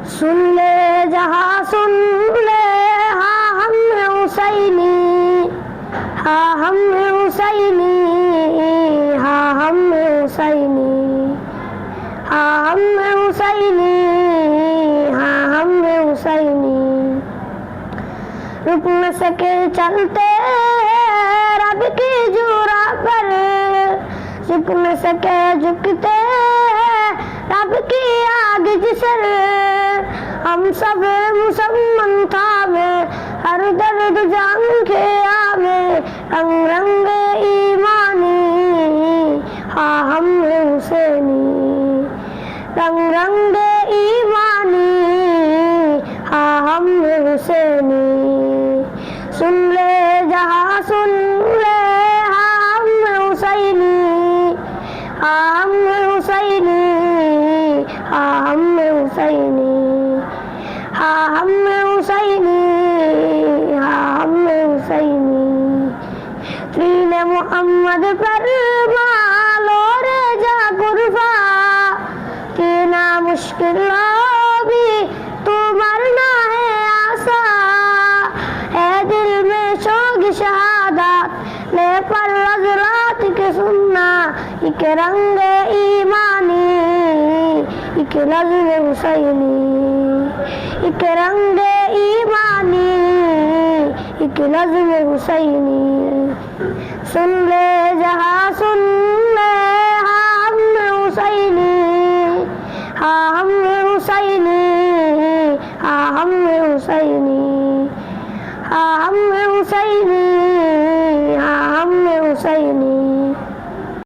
सुन ले जहाँ सुन ले, हाँ हम हुसैनी, हाँ हम हुसैनी, हाँ हम हुसैनी, हाँ हम हुसैनी, हाँ हम हुसैनी। रुक न सके चलते रब की जुरा पर, झुक न सके झुकते रब की आग जिसर। हम सब मुसलमान थामे हर दर्द जान के आवे, रंग रंग ईमानी, हाँ हम हुसैनी, रंग रंग ईमानी, हाँ हम हुसैनी। सुन ले जहाँ सुन ले, हाँ हम हुसैनी, हाँ हम हुसैनी, हाँ हम हुसैनी, हाँ हम हुसैनी, हाँ हम हुसैनी। दीन मोहम्मद पर मालो रे जा कुर्बा, कीना मुश्किल भी तू मरना है आसा। है दिल में शौक शहादत ले पर हज़रात के सुनना, एक रंग ईमानी, एक नज़्म हुसैनी, एक रंग ईमानी, एक नज़्म हुसैनी। सुन ले जहाँ सुन